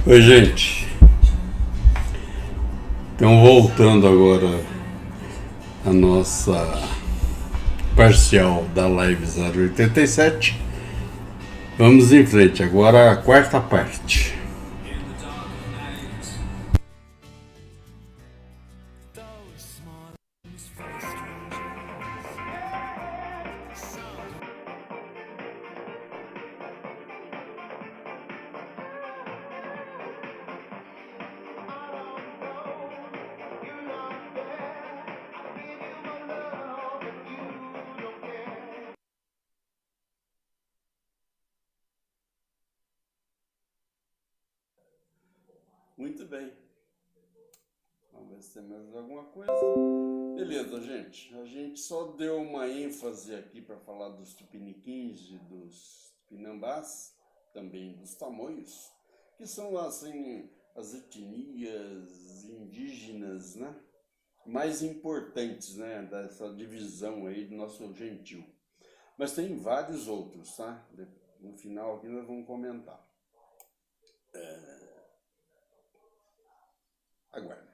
Oi, gente. Então, voltando agora a nossa parcial da Live 087, vamos em frente. Agora a quarta parte. Muito bem. Vamos ver se tem mais alguma coisa. Beleza, gente. A gente só deu uma ênfase aqui para falar dos tupiniquins e dos tupinambás, também dos tamoios, que são assim as etnias indígenas, né, mais importantes, né, dessa divisão aí do nosso gentio. Mas tem vários outros, tá? No final aqui nós vamos comentar. Aguarde.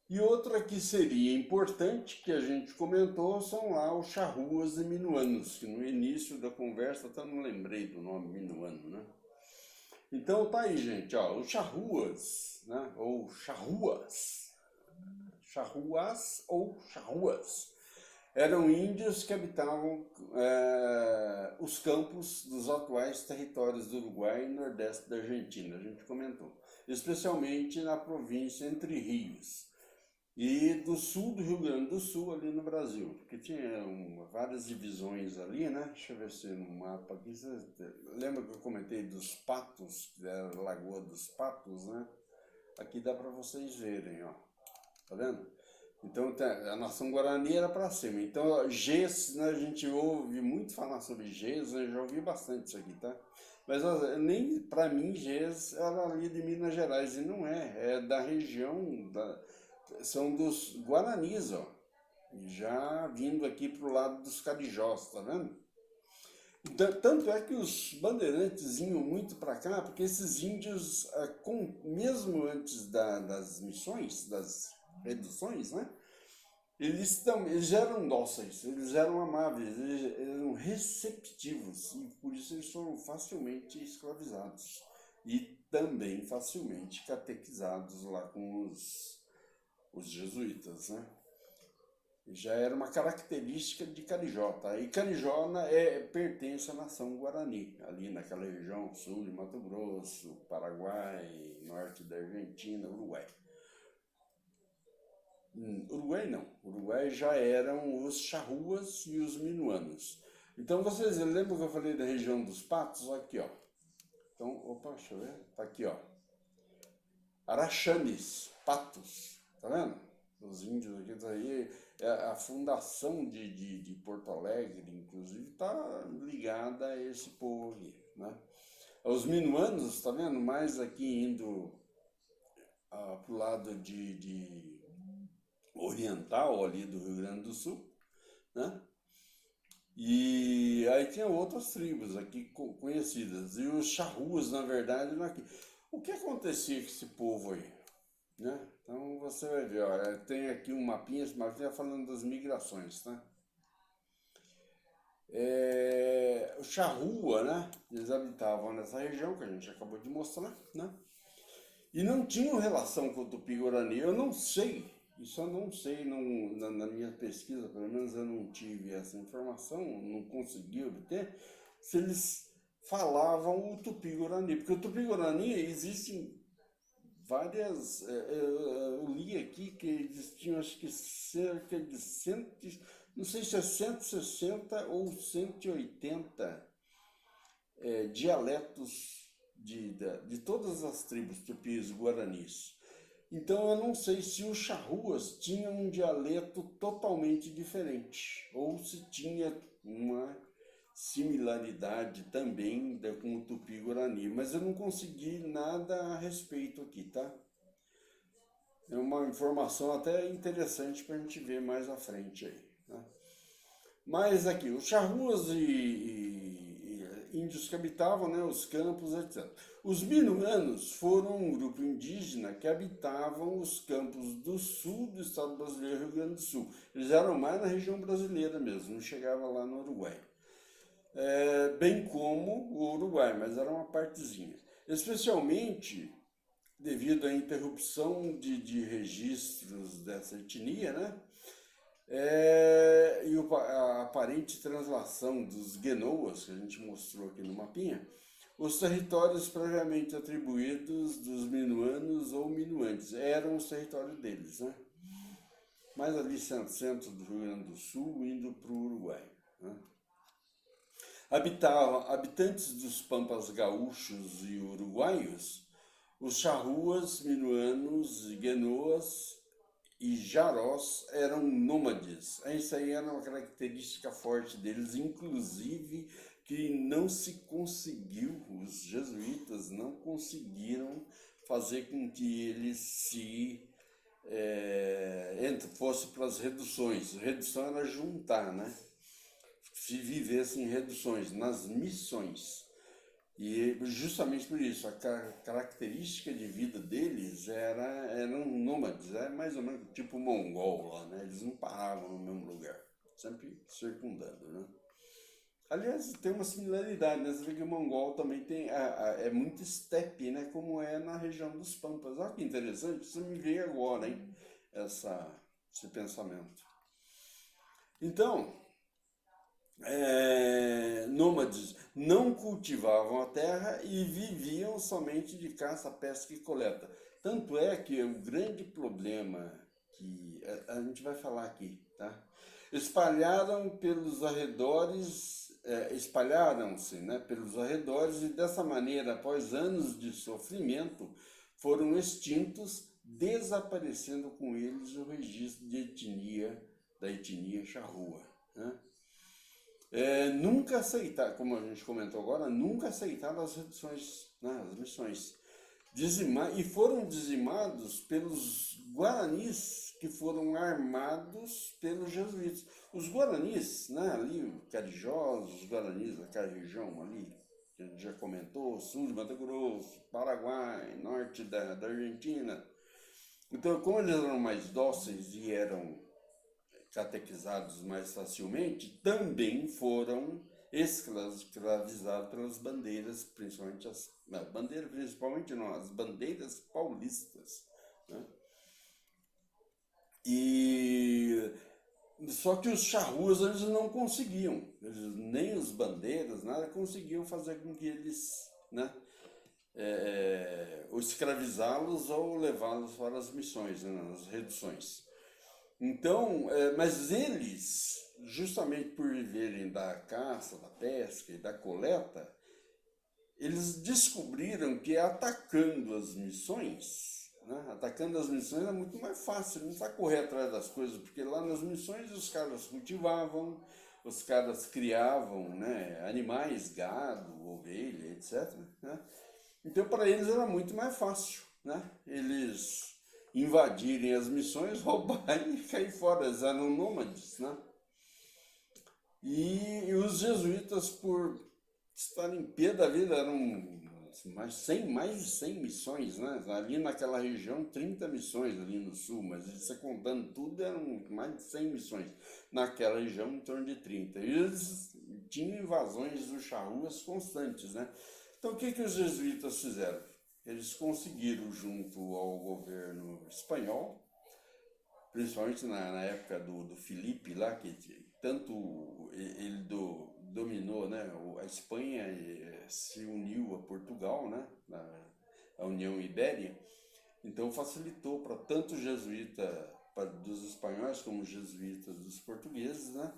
E outra que seria importante, que a gente comentou, são lá os charruas e minuanos, que no início da conversa até não lembrei do nome minuano, né? Então tá aí, gente, ó, os charruas, né? Ou charruas ou charruas, eram índios que habitavam os campos dos atuais territórios do Uruguai e nordeste da Argentina, a gente comentou, especialmente na província Entre Rios e do sul do Rio Grande do Sul, ali no Brasil, porque tinha várias divisões ali, né? Deixa eu ver se no mapa aqui, você lembra que eu comentei dos Patos, da Lagoa dos Patos, né? Aqui dá para vocês verem, ó, tá vendo? Então a nação Guarani era para cima. Então Gês, né, a gente ouve muito falar sobre Gês, eu já ouvi bastante isso aqui, tá? Mas nem para mim Gês era ali de Minas Gerais, e não é da região são dos Guaranis, ó, já vindo aqui pro lado dos Carijós, tá vendo? Tanto é que os bandeirantes iam muito para cá, porque esses índios, mesmo antes das missões, das reduções, né? Eles eram dóceis, eles eram amáveis, eles eram receptivos, e por isso eles foram facilmente escravizados e também facilmente catequizados lá com os jesuítas, né? Já era uma característica de Carijó, tá? E Carijó pertence à nação Guarani, ali naquela região sul de Mato Grosso, Paraguai, norte da Argentina, Uruguai. Uruguai não, Uruguai já eram os charruas e os minuanos. Então vocês lembram que eu falei da região dos patos? Aqui, ó. Então, opa, deixa eu ver. Tá aqui, ó. Araxanes, patos, tá vendo? Os índios aqui, daí, a fundação de Porto Alegre, inclusive, está ligada a esse povo aqui, né? Os minuanos, tá vendo? Mais aqui indo pro lado de oriental ali do Rio Grande do Sul, né? E aí tinha outras tribos aqui conhecidas. E os charrus, na verdade, eram aqui. O que acontecia com esse povo aí, né? Então você vai ver, ó, tem aqui um mapinha, esse mapinha falando das migrações, tá? O charrua, né? Eles habitavam nessa região que a gente acabou de mostrar, né? E não tinham relação com o Tupi-Guarani. Eu não sei, isso eu não sei, não, na minha pesquisa, pelo menos eu não tive essa informação, não consegui obter, se eles falavam o Tupi-Guarani. Porque o Tupi-Guarani existem várias. Eu li aqui que existiam acho que cerca de não sei se é 160 ou 180 dialetos de todas as tribos tupis guaranis. Então eu não sei se os charruas tinham um dialeto totalmente diferente, ou se tinha uma similaridade também com o tupi-guarani, mas eu não consegui nada a respeito aqui, tá? É uma informação até interessante para a gente ver mais à frente aí, né? Mas aqui, os charruas índios que habitavam, né, os campos, etc. Os minuanos foram um grupo indígena que habitavam os campos do sul do estado brasileiro, Rio Grande do Sul. Eles eram mais na região brasileira mesmo, não chegavam lá no Uruguai. Bem como o Uruguai, mas era uma partezinha. Especialmente devido à interrupção de registros dessa etnia, né? E a aparente translação dos Genoas, que a gente mostrou aqui no mapinha, os territórios previamente atribuídos dos minuanos ou minuantes eram os territórios deles, né? Mais ali centro do Rio Grande do Sul, indo para o Uruguai, né? Habitantes dos pampas gaúchos e uruguaios, os charruas, minuanos, genoas e jarós eram nômades. Isso aí era uma característica forte deles, inclusive que não se conseguiu, os jesuítas não conseguiram fazer com que eles fosse para as reduções. Redução era juntar, né? Se vivessem em reduções, nas missões. E justamente por isso, a característica de vida deles eram nômades, mais ou menos tipo mongol lá, né? Eles não paravam no mesmo lugar, sempre circundando, né? Aliás, tem uma similaridade, né? Você vê que o mongol também é muito estepe, né? Como é na região dos Pampas. Olha que interessante, isso me veio agora, hein? Esse pensamento. Então, nômades não cultivavam a terra e viviam somente de caça, pesca e coleta. Tanto é que o grande problema que a gente vai falar aqui, tá? Espalharam-se, né, pelos arredores e dessa maneira, após anos de sofrimento, foram extintos, desaparecendo com eles o registro da etnia charrua, né? Nunca aceitaram, como a gente comentou agora, nunca aceitaram as reduções, né, as missões. E foram dizimados pelos guaranis, que foram armados pelos jesuítas. Os guaranis, né, ali, Carijós, os guaranis daquela região ali, que a gente já comentou, sul de Mato Grosso, Paraguai, norte da Argentina. Então, como eles eram mais dóceis e eram catequizados mais facilmente, também foram escravizados pelas bandeiras, principalmente as bandeiras paulistas, né? Só que os charruas eles não conseguiam, nem os bandeiras, nada conseguiam fazer com que eles, né, ou escravizá-los ou levá-los para as missões, né, nas reduções. Então, mas eles, justamente por viverem da caça, da pesca e da coleta, eles descobriram que atacando as missões, né, é muito mais fácil, não precisa correr atrás das coisas, porque lá nas missões os caras cultivavam, os caras criavam, né, animais, gado, ovelha, etc., né? Então, para eles era muito mais fácil, né? Eles invadirem as missões, roubarem e cair fora. Eles eram nômades, né? E os jesuítas, por estarem em pé da vida, eram mais de 100 missões, né? Ali naquela região, 30 missões ali no sul, mas você contando tudo, eram mais de 100 missões. Naquela região, em torno de 30. E eles tinham invasões dos charruas constantes, né? Então, o que os jesuítas fizeram? Eles conseguiram, junto ao governo espanhol, principalmente na época do Filipe lá, que tanto ele dominou, né? A Espanha se uniu a Portugal, né? A União Ibéria, então facilitou para tanto jesuíta dos espanhóis como jesuítas dos portugueses, né?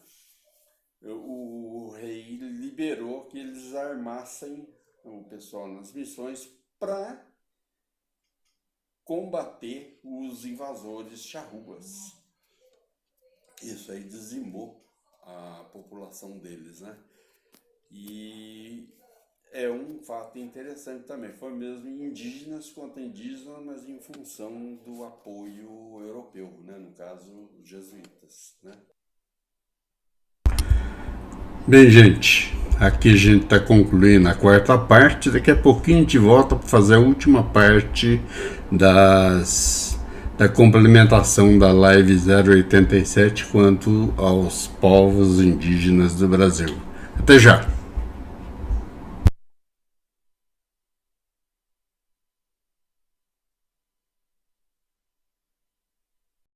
O rei liberou que eles armassem o pessoal nas missões para combater os invasores charruas. Isso aí dizimou a população deles, né? E é um fato interessante também, foi mesmo indígenas contra indígenas, mas em função do apoio europeu, né? No caso, os jesuítas, né? Bem, gente, aqui a gente está concluindo a quarta parte. Daqui a pouquinho a gente volta para fazer a última parte da complementação da live 087 quanto aos povos indígenas do Brasil. Até já!